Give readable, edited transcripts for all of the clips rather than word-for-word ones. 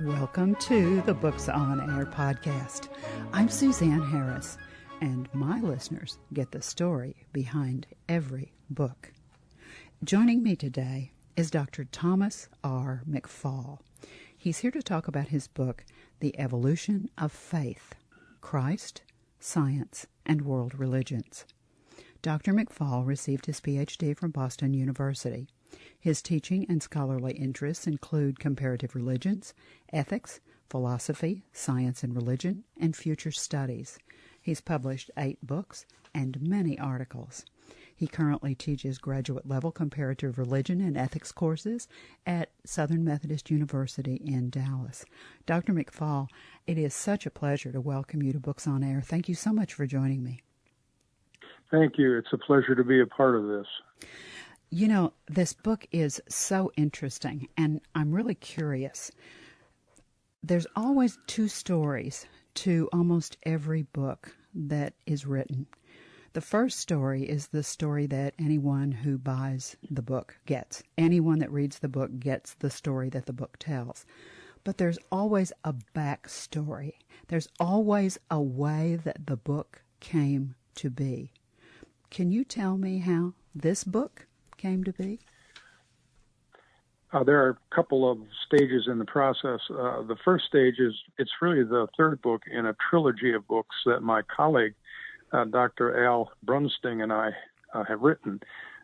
Welcome to the Books on Air podcast. I'm Suzanne Harris, and my listeners get the story behind every book. Joining me today is Dr. Thomas R. McFaul. He's here to talk about his book, The Evolution of Faith, Christ, Science, and World Religions. Dr. McFaul received his Ph.D. from Boston University. His teaching and scholarly interests include comparative religions, ethics, philosophy, science and religion, and future studies. He's published 8 books and many articles. He currently teaches graduate-level comparative religion and ethics courses at Southern Methodist University in Dallas. Dr. McFaul, it is such a pleasure to welcome you to Books on Air. Thank you so much for joining me. Thank you. It's a pleasure to be a part of this. You know, this book is so interesting, and I'm really curious. There's always 2 stories to almost every book that is written. The first story is the story that anyone who buys the book gets. Anyone that reads the book gets the story that the book tells. But there's always a backstory. There's always a way that the book came to be. Can you tell me how this book came to be? There are a couple of stages in the process. The first stage is it's really the third book in a trilogy of books that my colleague, Dr. Al Brunsting, and I have written.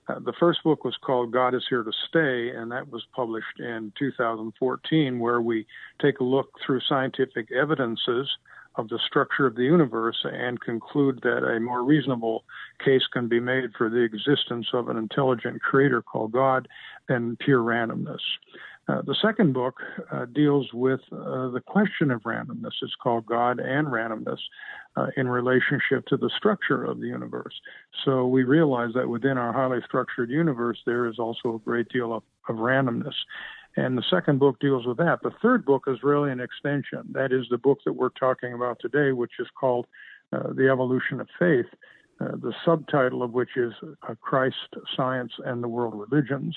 The first book was called God is Here to Stay, and that was published in 2014, where we take a look through scientific evidences of the structure of the universe and conclude that a more reasonable case can be made for the existence of an intelligent creator called God than pure randomness. The second book deals with the question of randomness. It's called God and Randomness in relationship to the structure of the universe. So we realize that within our highly structured universe, there is also a great deal of randomness. And the second book deals with that. The third book is really an extension. That is the book that we're talking about today, which is called The Evolution of Faith, the subtitle of which is Christ, Science, and the World Religions.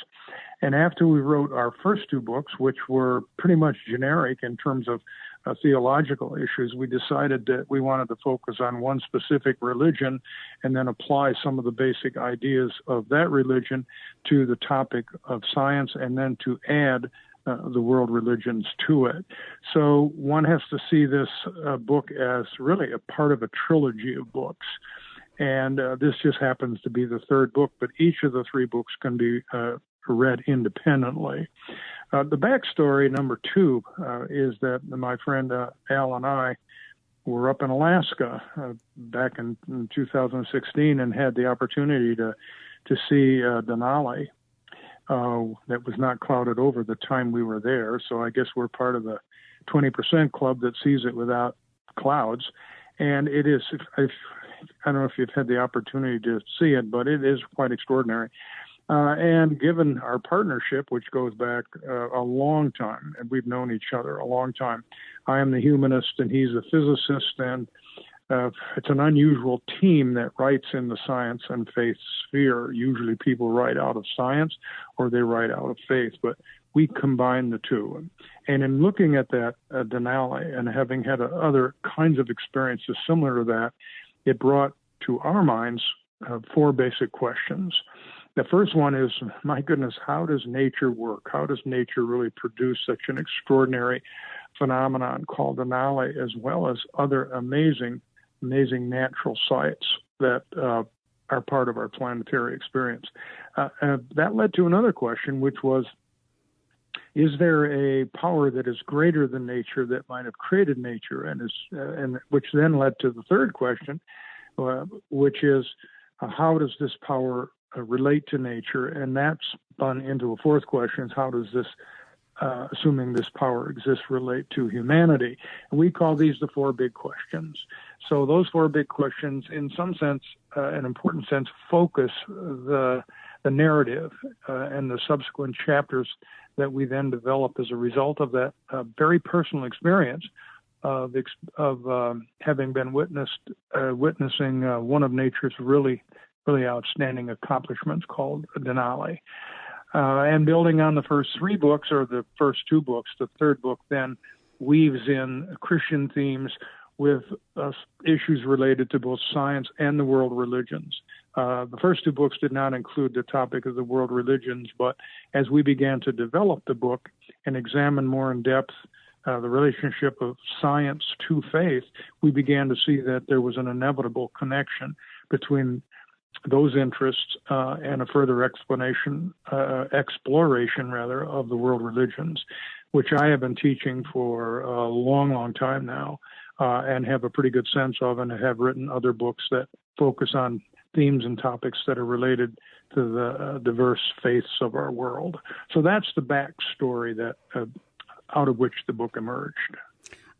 And after we wrote our first 2 books, which were pretty much generic in terms of theological issues, we decided that we wanted to focus on one specific religion and then apply some of the basic ideas of that religion to the topic of science and then to add the world religions to it. So one has to see this book as really a part of a trilogy of books. And this just happens to be the third book, but each of the 3 books can be read independently. The backstory, number 2, is that my friend Al and I were up in Alaska back in 2016 and had the opportunity to see Denali. That was not clouded over the time we were there, so I guess we're part of the 20% club that sees it without clouds. And it is, I don't know if you've had the opportunity to see it, but it is quite extraordinary. And given our partnership, which goes back a long time, and we've known each other a long time, I am the humanist and he's a physicist, and it's an unusual team that writes in the science and faith sphere. Usually people write out of science or they write out of faith, but we combine the 2. And in looking at that Denali and having had other kinds of experiences similar to that, it brought to our minds 4 basic questions. The first one is, my goodness, how does nature work? How does nature really produce such an extraordinary phenomenon called Denali, as well as other amazing natural sights that are part of our planetary experience? That led to another question, which was, is there a power that is greater than nature that might have created nature? And which then led to the third question, which is, how does this power relate to nature? And that's spun into a fourth question, is how does this, assuming this power exists, relate to humanity? And we call these the 4 big questions. So those 4 big questions, in some sense, an important sense, focus the narrative and the subsequent chapters that we then develop as a result of that very personal experience of having been witnessing one of nature's really outstanding accomplishments called Denali. And building on the first 3 books, or the first 2 books, the third book then weaves in Christian themes with issues related to both science and the world religions. The first two books did not include the topic of the world religions, but as we began to develop the book and examine more in depth the relationship of science to faith, we began to see that there was an inevitable connection between those interests and a further exploration of the world religions, which I have been teaching for a long, long time now, and have a pretty good sense of, and have written other books that focus on themes and topics that are related to the diverse faiths of our world. So that's the backstory that out of which the book emerged.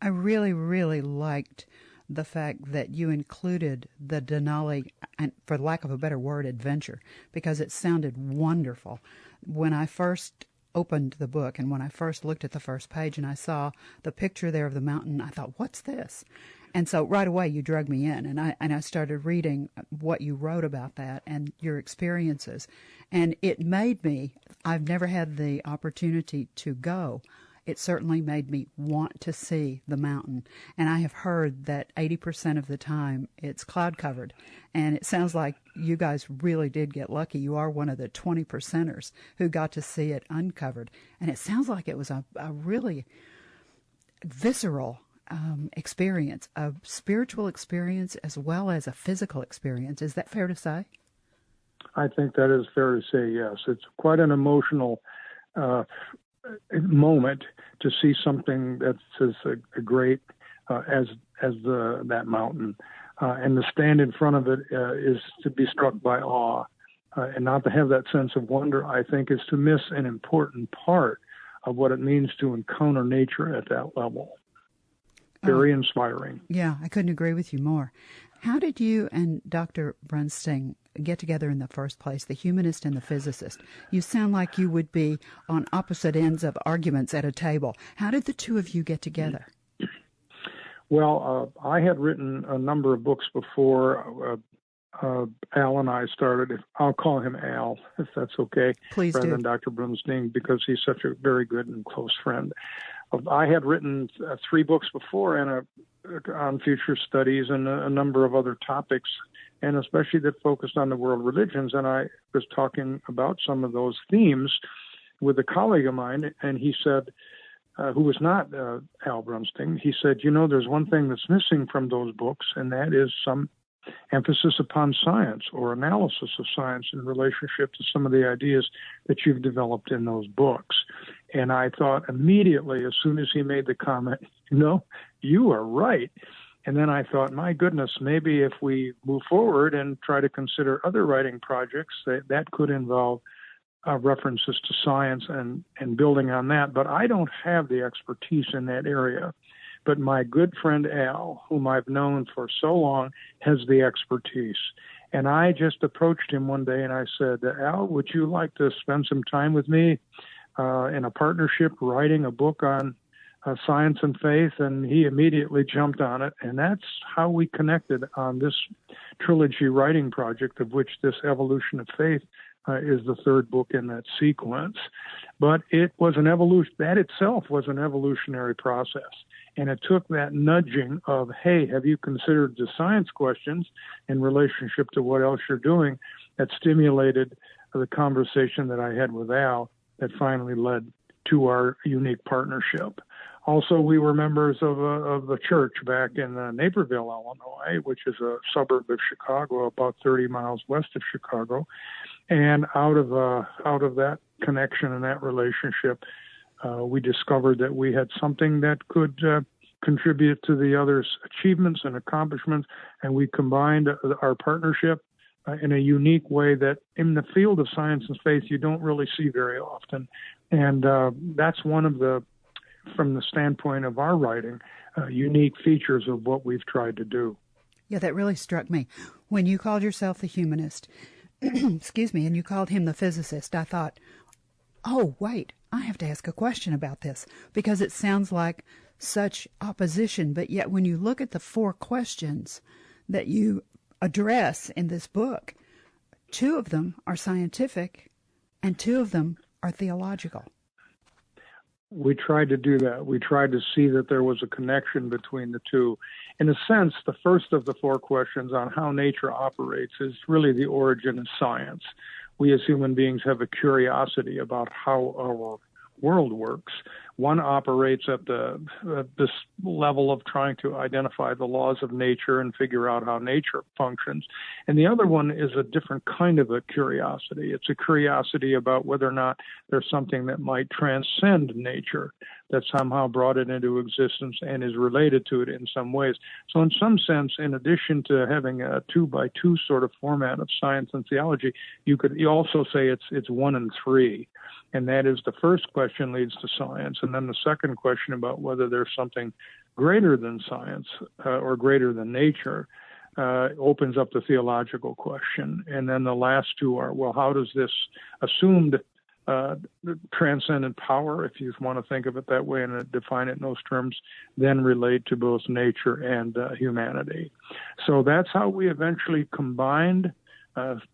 I really, really liked the fact that you included the Denali, and for lack of a better word, adventure, because it sounded wonderful. When I first opened the book and when I first looked at the first page and I saw the picture there of the mountain, I thought, what's this? And so right away you drug me in, and I started reading what you wrote about that and your experiences. And it made me, I've never had the opportunity to go. It certainly made me want to see the mountain. And I have heard that 80% of the time it's cloud covered. And it sounds like you guys really did get lucky. You are one of the 20%ers who got to see it uncovered. And it sounds like it was a really visceral experience, a spiritual experience as well as a physical experience. Is that fair to say? I think that is fair to say, yes. It's quite an emotional moment to see something that's as great as that mountain, and to stand in front of it is to be struck by awe, and not to have that sense of wonder. I think is to miss an important part of what it means to encounter nature at that level. Very inspiring. Yeah, I couldn't agree with you more. How did you and Dr. Brunsting get together in the first place, the humanist and the physicist? You sound like you would be on opposite ends of arguments at a table. How did the two of you get together? Well, I had written a number of books before Al and I started. I'll call him Al, if that's okay. Please rather do. Than Dr. Brunsting, because he's such a very good and close friend. I had written 3 books before and on future studies and a number of other topics, and especially that focused on the world religions. And I was talking about some of those themes with a colleague of mine, and he said, who was not Al Brunsting, he said, there's one thing that's missing from those books, and that is some emphasis upon science or analysis of science in relationship to some of the ideas that you've developed in those books. And I thought immediately, as soon as he made the comment, you are right. And then I thought, my goodness, maybe if we move forward and try to consider other writing projects, that could involve references to science and building on that. But I don't have the expertise in that area. But my good friend Al, whom I've known for so long, has the expertise. And I just approached him one day and I said, Al, would you like to spend some time with me in a partnership writing a book on science and faith? And he immediately jumped on it. And that's how we connected on this trilogy writing project, of which this Evolution of Faith is the third book in that sequence. But it was an evolution. That itself was an evolutionary process. And it took that nudging of, hey, have you considered the science questions in relationship to what else you're doing, that stimulated the conversation that I had with Al that finally led to our unique partnership. Also, we were members of the church back in Naperville, Illinois, which is a suburb of Chicago, about 30 miles west of Chicago. And out of that connection and that relationship, we discovered that we had something that could contribute to the other's achievements and accomplishments, and we combined our partnership in a unique way that in the field of science and faith you don't really see very often. And that's one of the, from the standpoint of our writing, unique features of what we've tried to do. Yeah, that really struck me. When you called yourself the humanist, excuse me, and you called him the physicist, I thought, oh, wait, I have to ask a question about this, because it sounds like such opposition. But yet when you look at the 4 questions that you address in this book, 2 of them are scientific and 2 of them are theological. We tried to do that. We tried to see that there was a connection between the two. In a sense, the first of the four questions on how nature operates is really the origin of science. We as human beings have a curiosity about how our world works. One operates at this level of trying to identify the laws of nature and figure out how nature functions. And the other one is a different kind of a curiosity. It's a curiosity about whether or not there's something that might transcend nature, that somehow brought it into existence and is related to it in some ways. So in some sense, in addition to having a 2x2 sort of format of science and theology, you also say it's 1 and 3. And that is, the first question leads to science, and then the second question about whether there's something greater than science or greater than nature opens up the theological question. And then the last two are, well, how does this assumed transcendent power, if you want to think of it that way and define it in those terms, then relate to both nature and humanity? So that's how we eventually combined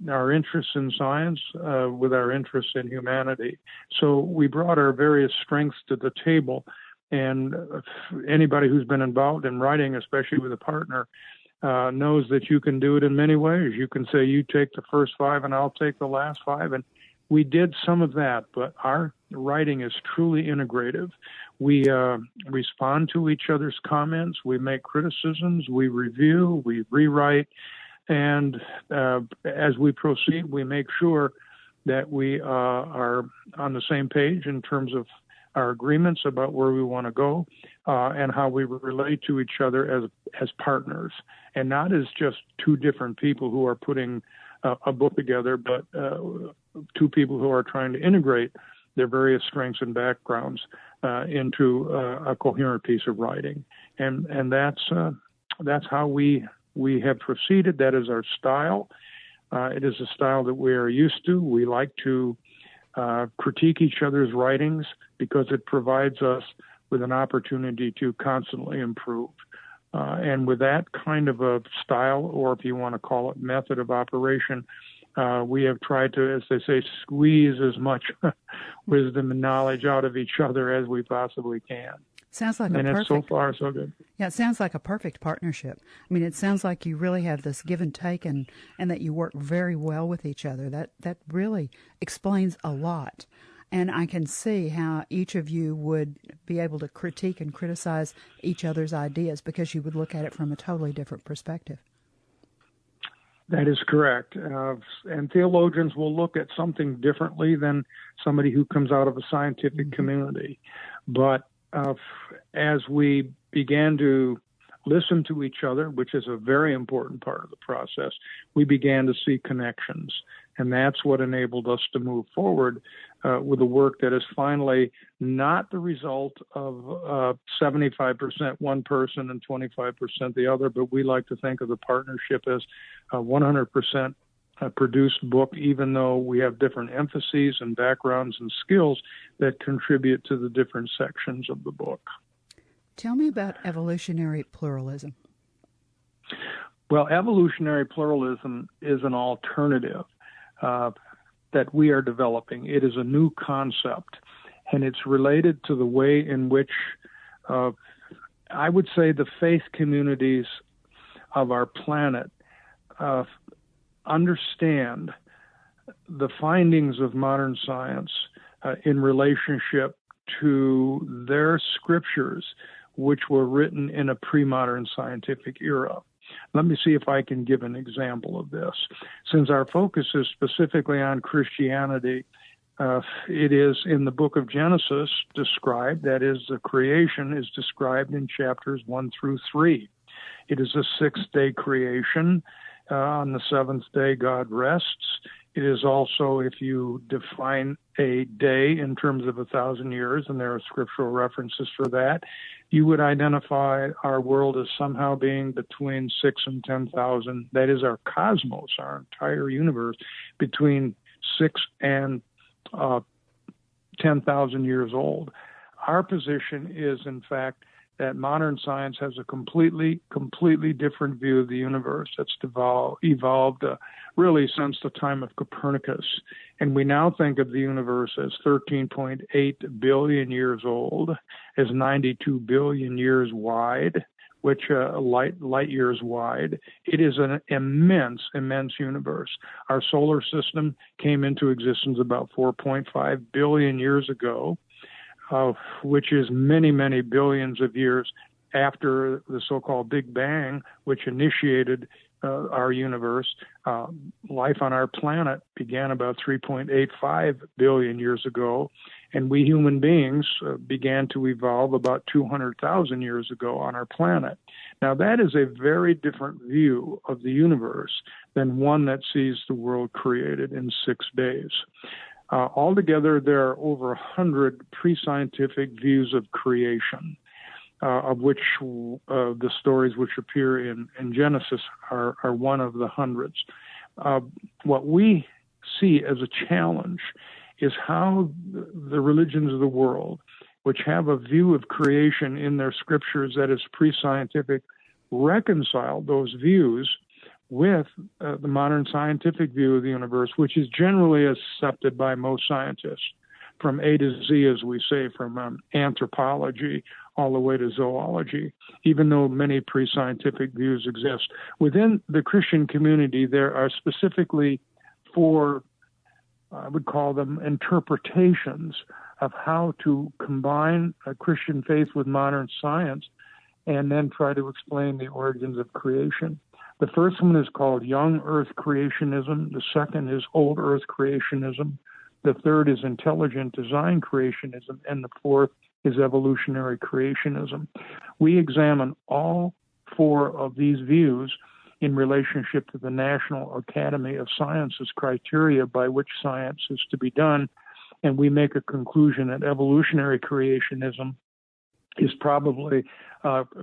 our interest in science with our interest in humanity. So we brought our various strengths to the table, and anybody who's been involved in writing, especially with a partner, knows that you can do it in many ways. You can say, you take the first 5 and I'll take the last 5, and we did some of that, but our writing is truly integrative. We respond to each other's comments, we make criticisms, we review, we rewrite, and as we proceed, we make sure that we are on the same page in terms of our agreements about where we want to go and how we relate to each other as partners, and not as just two different people who are putting a book together, but two people who are trying to integrate their various strengths and backgrounds into a coherent piece of writing. And that's how we have proceeded. That is our style. It is a style that we are used to. We like to critique each other's writings because it provides us with an opportunity to constantly improve. And with that kind of a style, or if you want to call it method of operation, we have tried to, as they say, squeeze as much wisdom and knowledge out of each other as we possibly can. Sounds like and it's so far so good. Yeah, it sounds like a perfect partnership. I mean, it sounds like you really have this give and take, and that you work very well with each other. That really explains a lot. And I can see how each of you would be able to critique and criticize each other's ideas because you would look at it from a totally different perspective. That is correct. And theologians will look at something differently than somebody who comes out of a scientific community. But as we began to listen to each other, which is a very important part of the process, we began to see connections. And that's what enabled us to move forward with a work that is finally not the result of 75% one person and 25% the other, but we like to think of the partnership as a 100% produced book, even though we have different emphases and backgrounds and skills that contribute to the different sections of the book. Tell me about evolutionary pluralism. Well, evolutionary pluralism is an alternative that we are developing. It is a new concept, and it's related to the way in which I would say the faith communities of our planet understand the findings of modern science in relationship to their scriptures, which were written in a pre-modern scientific era. Let me see if I can give an example of this. Since our focus is specifically on Christianity, it is in the book of Genesis described, that is, the creation is described in chapters 1 through 3. It is a 6-day creation. On the 7th day, God rests. It is also, if you define a day in terms of 1,000 years, and there are scriptural references for that, you would identify our world as somehow being between 6 and 10,000. That is our cosmos, our entire universe, between 6 and 10,000 years old. Our position is, in fact, that modern science has a completely different view of the universe that's evolved really since the time of Copernicus. And we now think of the universe as 13.8 billion years old, as 92 billion years wide, which light years wide. It is an immense universe. Our solar system came into existence about 4.5 billion years ago, which is many billions of years after the so-called Big Bang, which initiated our universe. Life on our planet began about 3.85 billion years ago, and we human beings began to evolve about 200,000 years ago on our planet. Now, that is a very different view of the universe than one that sees the world created in 6 days. Altogether, there are over 100 pre-scientific views of creation, of which the stories which appear in Genesis are one of the hundreds. What we see as a challenge is how the religions of the world, which have a view of creation in their scriptures that is pre-scientific, reconcile those views with the modern scientific view of the universe, which is generally accepted by most scientists, from A to Z, as we say, from anthropology all the way to zoology, even though many pre-scientific views exist. Within the Christian community, there are specifically 4, I would call them, interpretations of how to combine a Christian faith with modern science and then try to explain the origins of creation. The first one is called Young Earth Creationism. The second is Old Earth Creationism. The third is Intelligent Design Creationism. And the fourth is Evolutionary Creationism. We examine all 4 of these views in relationship to the National Academy of Sciences criteria by which science is to be done, and we make a conclusion that evolutionary creationism is probably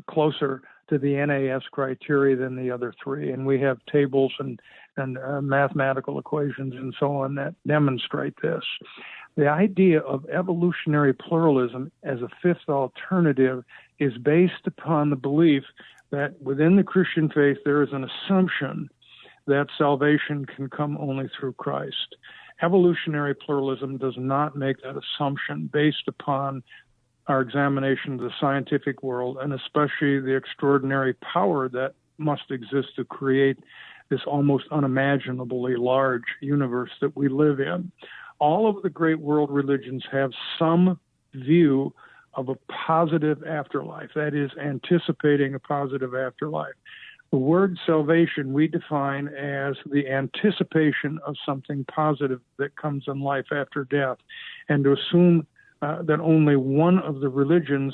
closer to the NAS criteria than the other 3. And we have tables and mathematical equations and so on that demonstrate this. The idea of evolutionary pluralism as a 5th alternative is based upon the belief that within the Christian faith there is an assumption that salvation can come only through Christ. Evolutionary pluralism does not make that assumption based upon our examination of the scientific world, and especially the extraordinary power that must exist to create this almost unimaginably large universe that we live in. All of the great world religions have some view of a positive afterlife, that is, anticipating a positive afterlife. The word salvation we define as the anticipation of something positive that comes in life after death, and to assume that only one of the religions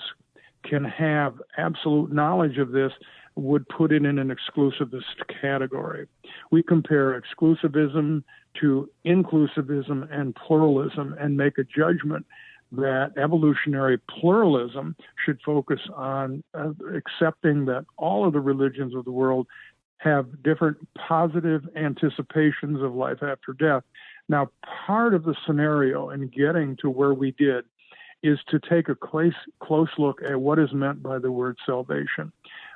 can have absolute knowledge of this would put it in an exclusivist category. We compare exclusivism to inclusivism and pluralism and make a judgment that evolutionary pluralism should focus on accepting that all of the religions of the world have different positive anticipations of life after death. Now, part of the scenario in getting to where we did is to take a close look at what is meant by the word salvation.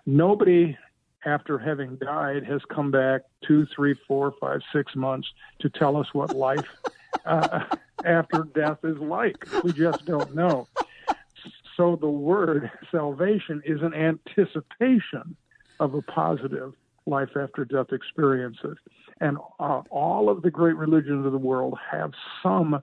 Nobody, after having died, has come back 2, 3, 4, 5, 6 months to tell us what life after death is like. We just don't know. So the word salvation is an anticipation of a positive life after death experiences. And all of the great religions of the world have some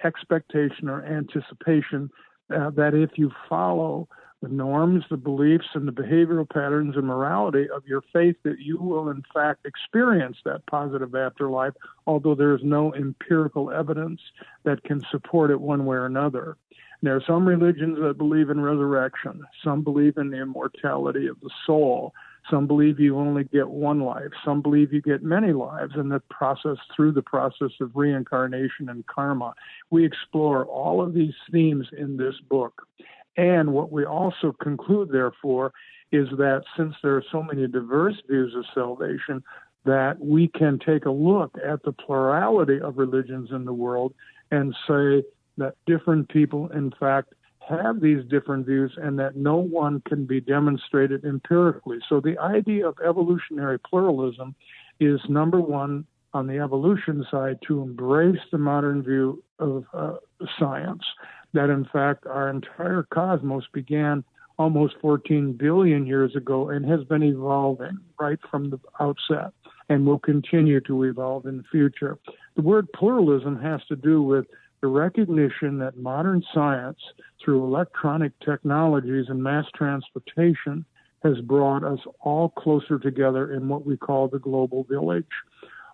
expectation or anticipation that if you follow the norms, the beliefs, and the behavioral patterns and morality of your faith, that you will in fact experience that positive afterlife, although there is no empirical evidence that can support it one way or another. There are some religions that believe in resurrection. Some believe in the immortality of the soul. Some believe you only get one life. Some believe you get many lives, and through the process of reincarnation and karma. We explore all of these themes in this book. And what we also conclude, therefore, is that since there are so many diverse views of salvation, that we can take a look at the plurality of religions in the world and say that different people, in fact, have these different views and that no one can be demonstrated empirically. So the idea of evolutionary pluralism is, number one, on the evolution side, to embrace the modern view of science, that in fact our entire cosmos began almost 14 billion years ago and has been evolving right from the outset and will continue to evolve in the future. The word pluralism has to do with the recognition that modern science, through electronic technologies and mass transportation, has brought us all closer together in what we call the global village.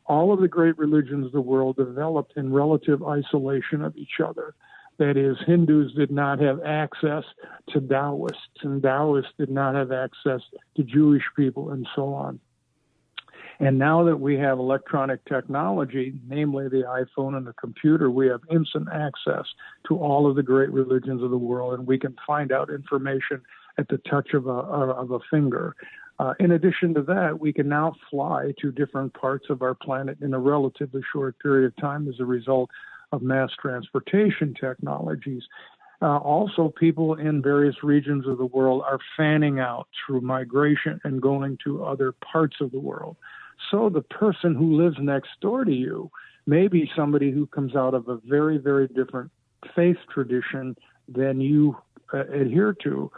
All of the great religions of the world developed in relative isolation of each other. That is, Hindus did not have access to Taoists, and Taoists did not have access to Jewish people, and so on. And now that we have electronic technology, namely the iPhone and the computer, we have instant access to all of the great religions of the world, and we can find out information at the touch of a finger. In addition to that, we can now fly to different parts of our planet in a relatively short period of time as a result of mass transportation technologies. Also, people in various regions of the world are fanning out through migration and going to other parts of the world. So the person who lives next door to you may be somebody who comes out of a very, very different faith tradition than you adhere to,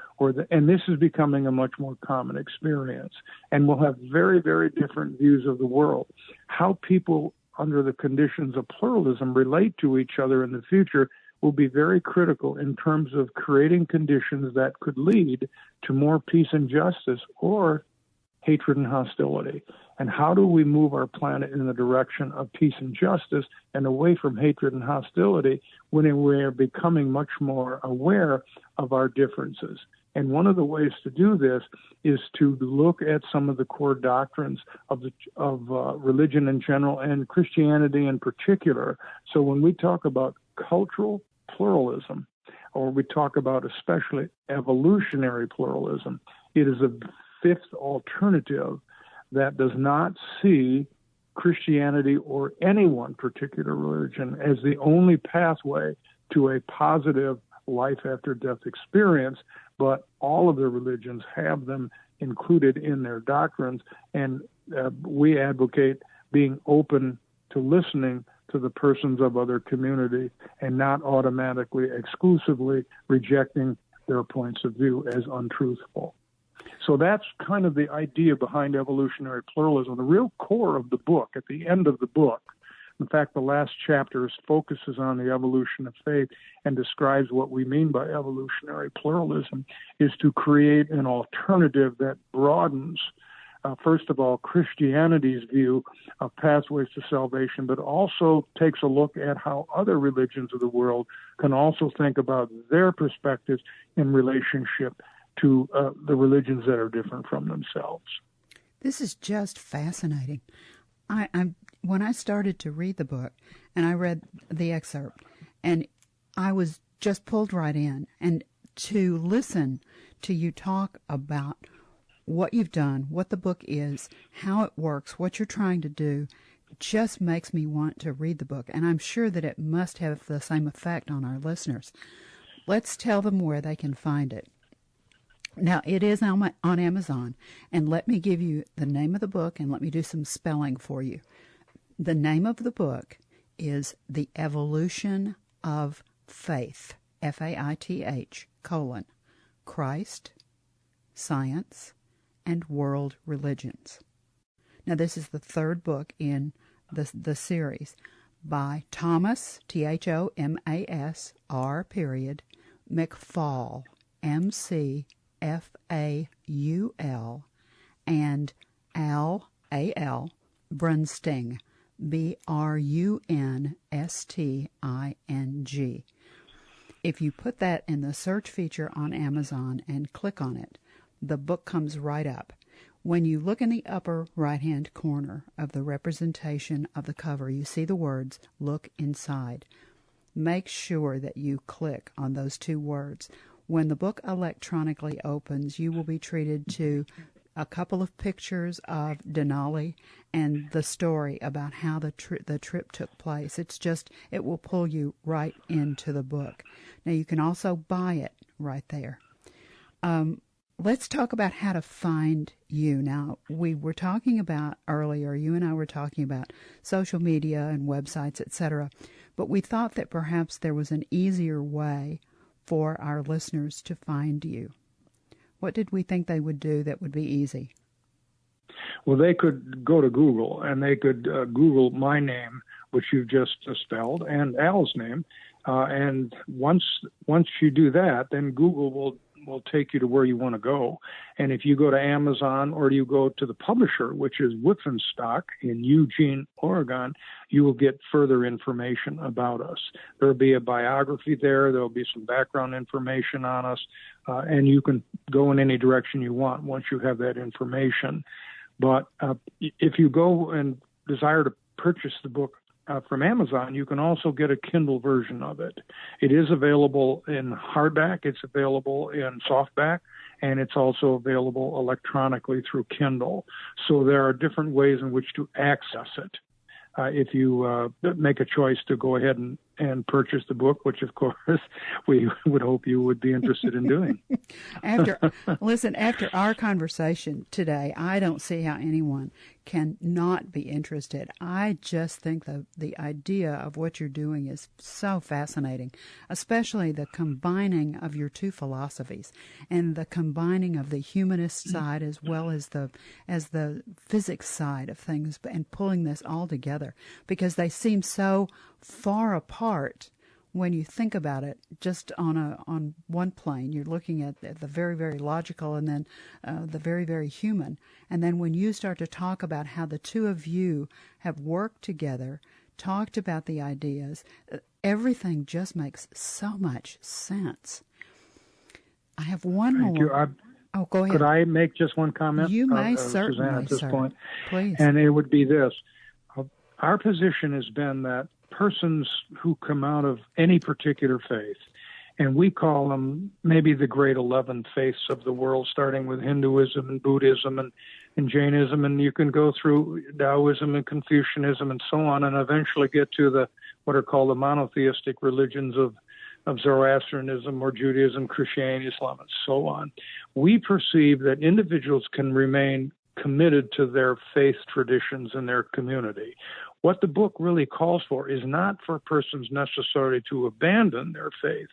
and this is becoming a much more common experience. And we'll have very, very different views of the world. How people, under the conditions of pluralism, relate to each other in the future will be very critical in terms of creating conditions that could lead to more peace and justice or hatred and hostility. And how do we move our planet in the direction of peace and justice and away from hatred and hostility when we are becoming much more aware of our differences? And one of the ways to do this is to look at some of the core doctrines of religion in general and Christianity in particular. So when we talk about cultural pluralism, or we talk about especially evolutionary pluralism, it is a fifth alternative that does not see Christianity or any one particular religion as the only pathway to a positive life after death experience, but all of the religions have them included in their doctrines, and we advocate being open to listening to the persons of other communities and not automatically, exclusively rejecting their points of view as untruthful. So that's kind of the idea behind evolutionary pluralism. The real core of the book, at the end of the book, in fact, the last chapter focuses on the evolution of faith and describes what we mean by evolutionary pluralism, is to create an alternative that broadens, first of all, Christianity's view of pathways to salvation, but also takes a look at how other religions of the world can also think about their perspectives in relationship to the religions that are different from themselves. This is just fascinating. When I started to read the book, and I read the excerpt, and I was just pulled right in, and to listen to you talk about what you've done, what the book is, how it works, what you're trying to do, just makes me want to read the book, and I'm sure that it must have the same effect on our listeners. Let's tell them where they can find it. Now, it is on Amazon, and let me give you the name of the book, and let me do some spelling for you. The name of the book is The Evolution of Faith, Faith, Christ, Science, and World Religions. Now, this is the third book in the series by Thomas, Thomas, McFaul, McFaul, and Al, Brunsting, Brunsting. If you put that in the search feature on Amazon and click on it, the book comes right up. When you look in the upper right-hand corner of the representation of the cover, you see the words, "Look Inside." Make sure that you click on those two words. When the book electronically opens, you will be treated to a couple of pictures of Denali and the story about how the trip took place. It will pull you right into the book. Now, you can also buy it right there. Let's talk about how to find you. Now, we were talking about earlier, you and I were talking about social media and websites, etc., but we thought that perhaps there was an easier way for our listeners to find you. What did we think they would do that would be easy? Well, they could go to Google, and they could Google my name, which you've just spelled, and Al's name. And once you do that, then Google will take you to where you want to go. And if you go to Amazon or you go to the publisher, which is Whitfenstock in Eugene, Oregon, you will get further information about us. There'll be a biography there. There'll be some background information on us. And you can go in any direction you want once you have that information. But if you go and desire to purchase the book from Amazon, you can also get a Kindle version of it. It is available in hardback, it's available in softback, and it's also available electronically through Kindle. So there are different ways in which to access it. If you make a choice to go ahead and purchase the book, which of course we would hope you would be interested in doing. After our conversation today, I don't see how anyone can not be interested. I just think the idea of what you're doing is so fascinating, especially the combining of your two philosophies and the combining of the humanist side as well as the physics side of things, and pulling this all together because they seem so far apart when you think about it. Just on one plane, you're looking at the very, very logical and then the very, very human. And then when you start to talk about how the two of you have worked together, talked about the ideas, everything just makes so much sense. I have one Thank more. You. Go ahead. Could I make just one comment? You may, certainly, Suzanne, at this point? Please. And it would be this. Our position has been that persons who come out of any particular faith, and we call them maybe the great 11 faiths of the world, starting with Hinduism and Buddhism and Jainism, and you can go through Taoism and Confucianism and so on, and eventually get to what are called the monotheistic religions of Zoroastrianism or Judaism, Christianity, Islam, and so on. We perceive that individuals can remain committed to their faith traditions in their community. What the book really calls for is not for persons necessarily to abandon their faith,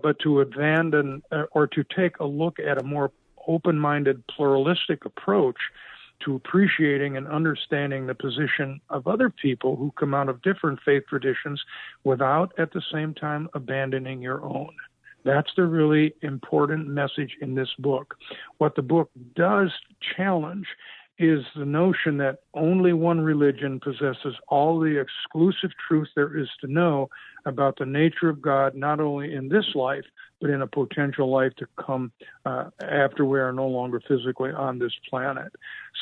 but to abandon or to take a look at a more open-minded, pluralistic approach to appreciating and understanding the position of other people who come out of different faith traditions without, at the same time, abandoning your own. That's the really important message in this book. What the book does challenge is the notion that only one religion possesses all the exclusive truth there is to know about the nature of God, not only in this life, but in a potential life to come after we are no longer physically on this planet.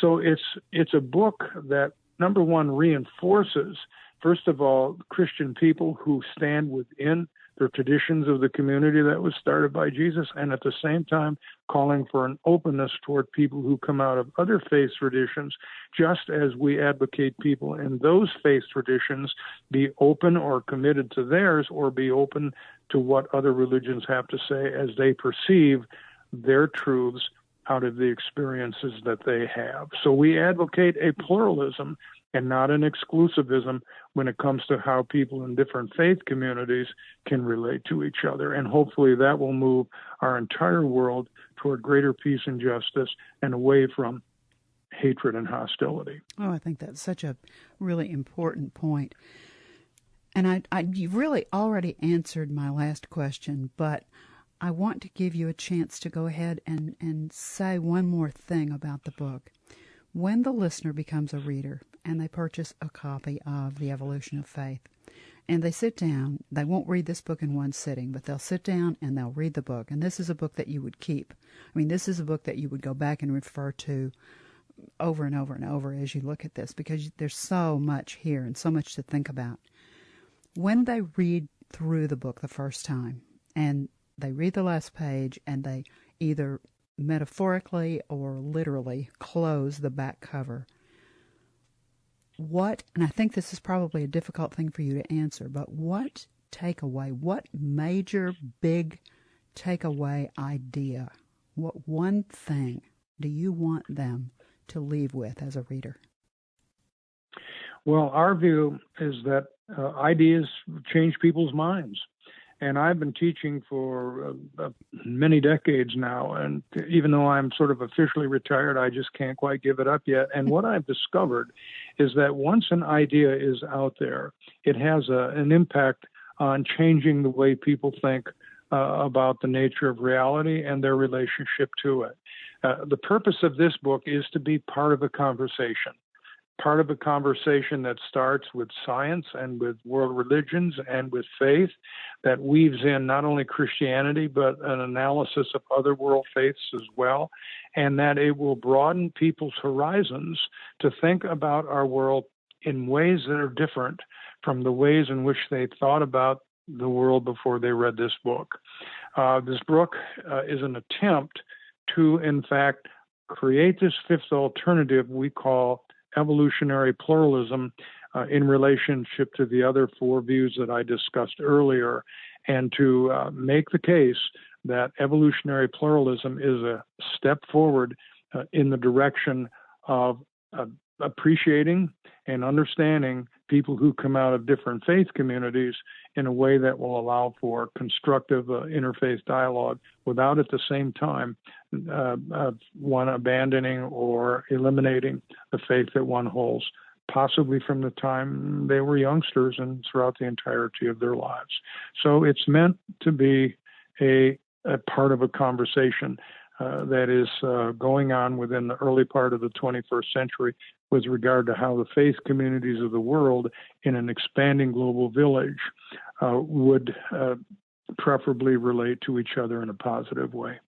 So it's a book that, number one, reinforces, first of all, Christian people who stand within the traditions of the community that was started by Jesus, and at the same time calling for an openness toward people who come out of other faith traditions, just as we advocate people in those faith traditions be open or committed to theirs, or be open to what other religions have to say as they perceive their truths out of the experiences that they have. So we advocate a pluralism and not an exclusivism when it comes to how people in different faith communities can relate to each other. And hopefully that will move our entire world toward greater peace and justice and away from hatred and hostility. Oh, I think that's such a really important point. And you've really already answered my last question, but I want to give you a chance to go ahead and say one more thing about the book. When the listener becomes a reader and they purchase a copy of The Evolution of Faith, and they sit down, they won't read this book in one sitting, but they'll sit down and they'll read the book. And this is a book that you would keep. I mean, this is a book that you would go back and refer to over and over and over as you look at this, because there's so much here and so much to think about. When they read through the book the first time, and they read the last page, and they either metaphorically or literally close the back cover, and I think this is probably a difficult thing for you to answer, but what takeaway, what major big takeaway idea? What one thing do you want them to leave with as a reader? Well, our view is that ideas change people's minds. And I've been teaching for many decades now. And even though I'm sort of officially retired, I just can't quite give it up yet. And what I've discovered is that once an idea is out there, it has an impact on changing the way people think about the nature of reality and their relationship to it. The purpose of this book is to be part of a conversation. Part of a conversation that starts with science and with world religions and with faith, that weaves in not only Christianity, but an analysis of other world faiths as well, and that it will broaden people's horizons to think about our world in ways that are different from the ways in which they thought about the world before they read this book. This book is an attempt to, in fact, create this fifth alternative we call evolutionary pluralism in relationship to the other four views that I discussed earlier, and to make the case that evolutionary pluralism is a step forward in the direction of appreciating and understanding people who come out of different faith communities in a way that will allow for constructive interfaith dialogue without at the same time one abandoning or eliminating the faith that one holds, possibly from the time they were youngsters and throughout the entirety of their lives. So it's meant to be a part of a conversation that is going on within the early part of the 21st century with regard to how the faith communities of the world in an expanding global village would preferably relate to each other in a positive way.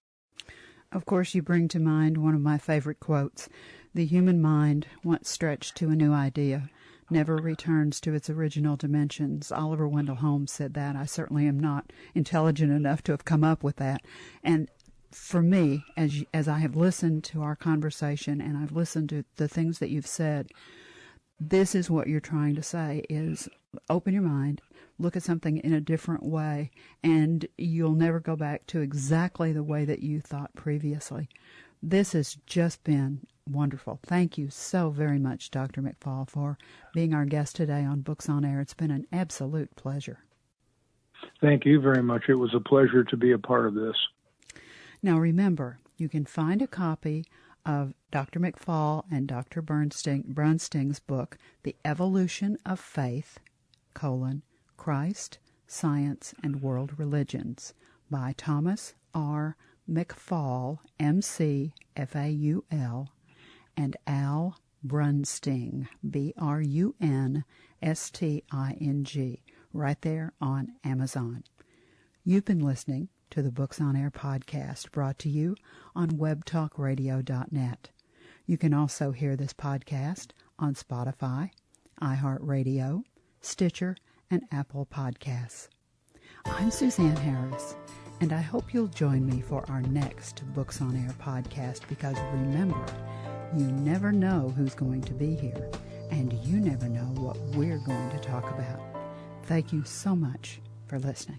Of course, you bring to mind one of my favorite quotes. The human mind, once stretched to a new idea, never returns to its original dimensions. Oliver Wendell Holmes said that. I certainly am not intelligent enough to have come up with that. And for me, as I have listened to our conversation and I've listened to the things that you've said, this is what you're trying to say, is open your mind, look at something in a different way, and you'll never go back to exactly the way that you thought previously. This has just been wonderful. Thank you so very much, Dr. McFaul, for being our guest today on Books on Air. It's been an absolute pleasure. Thank you very much. It was a pleasure to be a part of this. Now remember, you can find a copy of Dr. McFaul and Dr. Brunsting's book, The Evolution of Faith, Christ, Science, and World Religions, by Thomas R. McFaul, M-C-F-A-U-L, and Al Brunsting, B-R-U-N-S-T-I-N-G, right there on Amazon. You've been listening to the Books on Air podcast, brought to you on webtalkradio.net. You can also hear this podcast on Spotify, iHeartRadio, Stitcher, and Apple Podcasts. I'm Suzanne Harris, and I hope you'll join me for our next Books on Air podcast, because remember, you never know who's going to be here, and you never know what we're going to talk about. Thank you so much for listening.